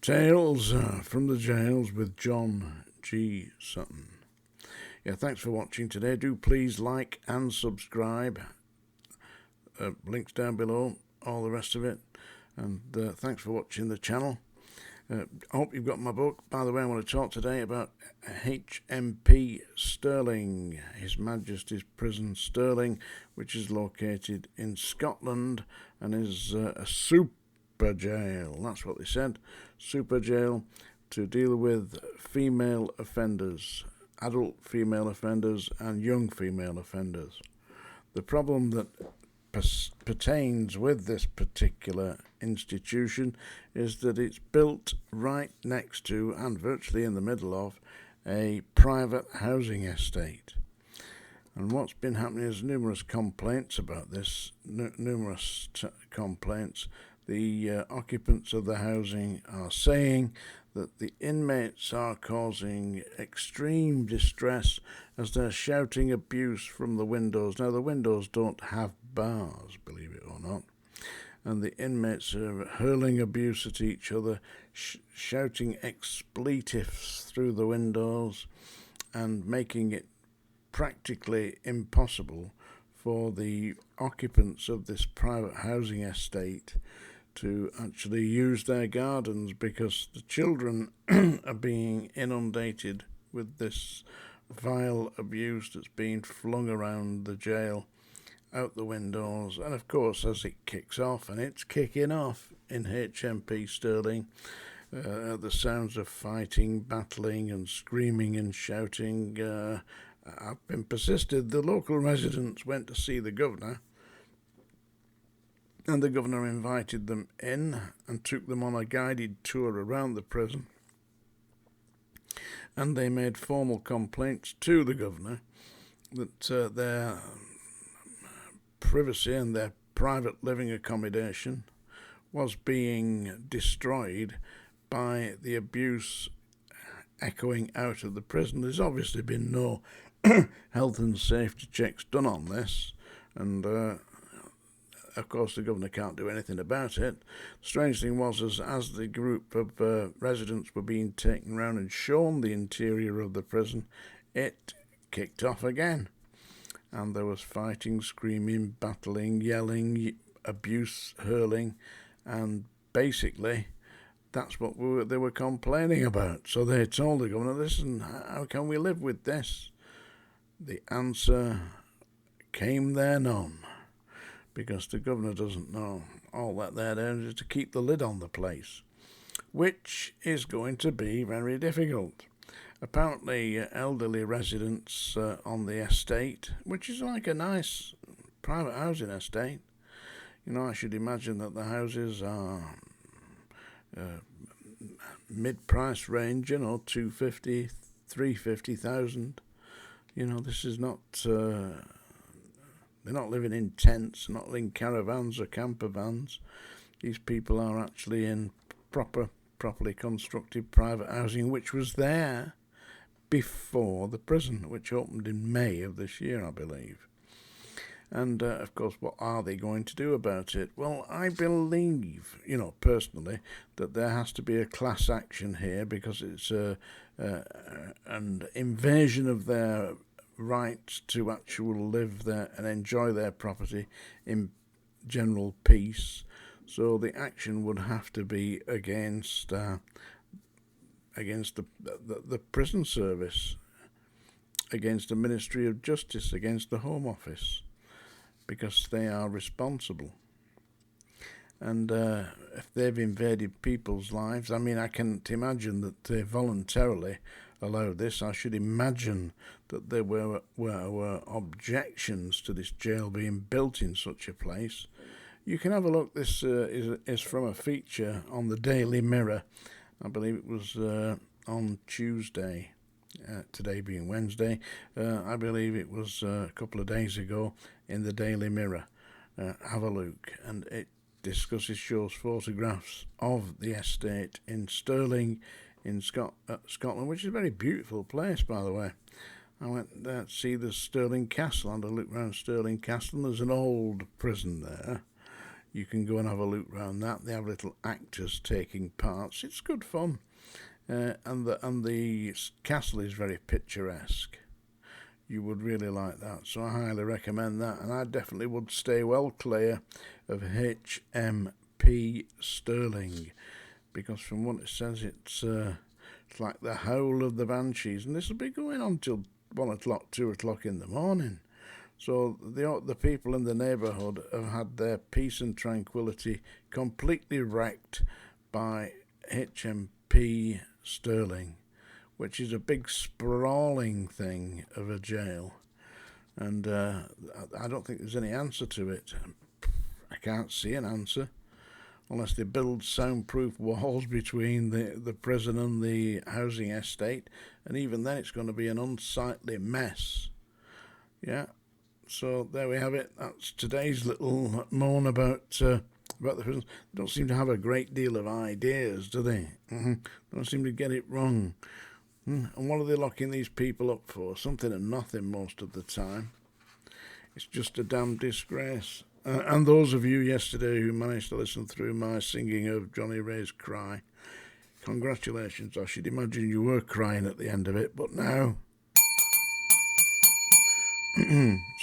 Tales from the Jails with John G. Sutton. Yeah, thanks for watching today. Do please like and subscribe. Links down below, all the rest of it. And thanks for watching the channel. I hope you've got my book. By the way, I want to talk today about HMP Stirling, His Majesty's Prison Stirling, which is located in Scotland and is a super jail. That's what they said. Super jail to deal with female offenders, adult female offenders and young female offenders. The problem that pertains with this particular institution is that it's built right next to and virtually in the middle of a private housing estate. And what's been happening is numerous complaints about this, numerous complaints. The occupants of the housing are saying that the inmates are causing extreme distress as they're shouting abuse from the windows. Now, the windows don't have bars, believe it or not, and the inmates are hurling abuse at each other, shouting expletives through the windows and making it practically impossible for the occupants of this private housing estate to actually use their gardens, because the children are being inundated with this vile abuse that's being flung around the jail, out the windows. And of course, as it kicks off, and it's kicking off in HMP Stirling, the sounds of fighting, battling and screaming and shouting have been persisted. The local residents went to see the governor, and the governor invited them in and took them on a guided tour around the prison. And they made formal complaints to the governor that their privacy and their private living accommodation was being destroyed by the abuse echoing out of the prison. There's obviously been no health and safety checks done on this, and of course the governor can't do anything about it. The strange thing was, as the group of residents were being taken around and shown the interior of the prison, it kicked off again, and there was fighting, screaming, battling, yelling, abuse, hurling, and basically that's what they were complaining about. So they told the governor, listen, how can we live with this? The answer came there none, because the governor doesn't know all that they're doing is to keep the lid on the place, which is going to be very difficult. Apparently, elderly residents on the estate, which is like a nice private housing estate, I should imagine that the houses are mid-price range, 250, 350,000. This is not. They're not living in tents, not in caravans or camper vans. These people are actually in properly constructed private housing, which was there before the prison, which opened in May of this year, I believe. And, of course, what are they going to do about it? Well, I believe, personally, that there has to be a class action here, because it's an invasion of their right to actually live there and enjoy their property in general peace. So the action would have to be against the prison service, against the Ministry of Justice, against the Home Office, because they are responsible. And if they've invaded people's lives, I can't imagine that they voluntarily allowed this. I should imagine that there were objections to this jail being built in such a place. You can have a look. This is from a feature on the Daily Mirror. I believe it was on Tuesday, today being Wednesday. I believe it was a couple of days ago in the Daily Mirror. Have a look, and it shows photographs of the estate in Stirling in Scotland, which is a very beautiful place, by the way. I went there to see the Stirling Castle, and I looked around Stirling Castle, and there's an old prison there. you can go and have a look round that. They have little actors taking parts. It's good fun. And the castle is very picturesque. You would really like that, so I highly recommend that. And I definitely would stay well clear of HMP Stirling, because from what it says, it's like the Howl of the Banshees, and this will be going on till 1 o'clock, 2 o'clock in the morning. So the people in the neighbourhood have had their peace and tranquility completely wrecked by HMP Stirling, which is a big sprawling thing of a jail, and I don't think there's any answer to it. I can't see an answer unless they build soundproof walls between the prison and the housing estate, and even then it's going to be an unsightly mess. Yeah, so there we have it. That's today's little moan about the prisons. They don't seem to have a great deal of ideas, do they? Don't seem to get it wrong. And what are they locking these people up for? Something and nothing most of the time. It's just a damn disgrace. And those of you yesterday who managed to listen through my singing of Johnny Ray's Cry, congratulations. I should imagine you were crying at the end of it, but now,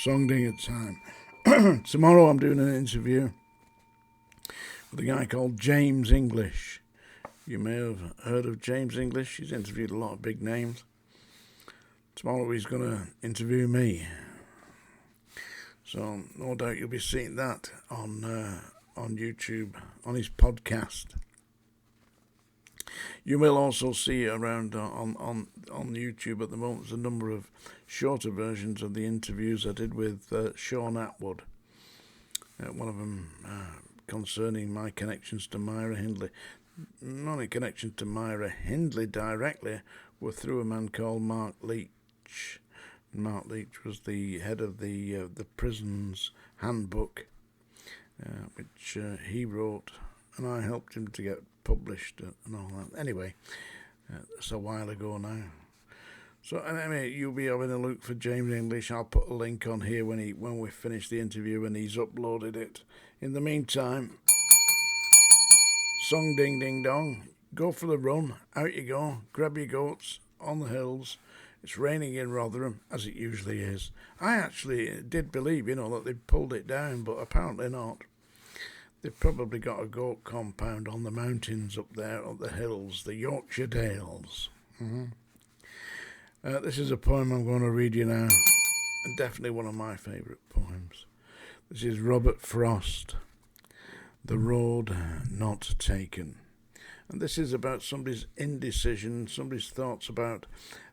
song ding time. Tomorrow I'm doing an interview with a guy called James English. You may have heard of James English. He's interviewed a lot of big names. Tomorrow he's going to interview me. So no doubt you'll be seeing that on YouTube, on his podcast. You will also see around on YouTube at the moment, there's a number of shorter versions of the interviews I did with Sean Atwood. One of them concerning my connections to Myra Hindley. Not in connection to Myra Hindley directly, were through a man called Mark Leach. Mark Leach was the head of the prison's handbook, which he wrote, and I helped him to get published and all that. Anyway, it's a while ago now. So anyway, you'll be having a look for James English. I'll put a link on here when we finish the interview and he's uploaded it. In the meantime, song ding ding dong, go for the run, out you go, grab your goats on the hills. It's raining in Rotherham, as it usually is. I actually did believe, that they'd pulled it down, but apparently not. They've probably got a goat compound on the mountains up there, up the hills, the Yorkshire Dales. This is a poem I'm going to read you now, and definitely one of my favourite poems. This is Robert Frost, The Road Not Taken. And this is about somebody's indecision, somebody's thoughts about,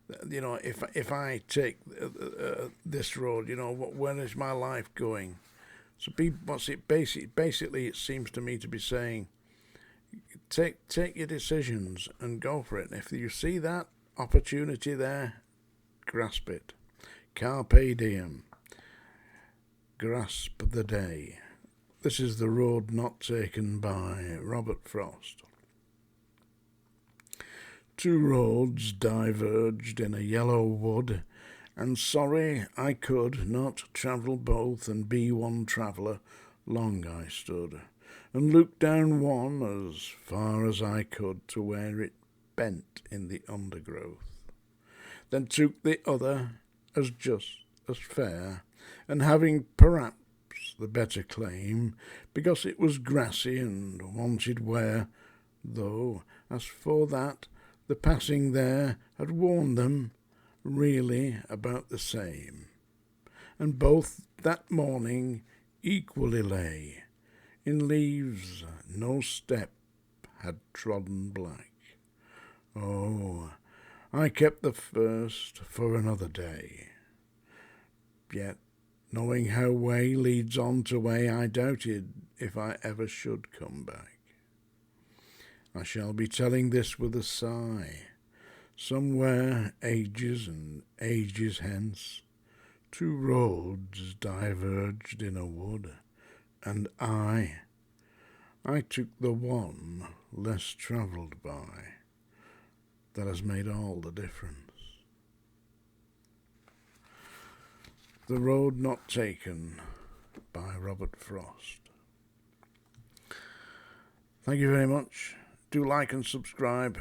if I take this road, where is my life going? So basically it seems to me to be saying, take your decisions and go for it. And if you see that opportunity there, grasp it. Carpe diem. Grasp the day. This is The Road Not Taken by Robert Frost. Two roads diverged in a yellow wood, and sorry I could not travel both and be one traveller. Long I stood, and looked down one as far as I could to where it bent in the undergrowth. Then took the other as just as fair, and having perhaps the better claim, because it was grassy and wanted wear, though as for that, the passing there had warned them really about the same, and both that morning equally lay in leaves no step had trodden black. Oh, I kept the first for another day, yet knowing how way leads on to way, I doubted if I ever should come back. I shall be telling this with a sigh. Somewhere, ages and ages hence, two roads diverged in a wood, and I took the one less travelled by. That has made all the difference. The Road Not Taken by Robert Frost. Thank you very much. Do like and subscribe.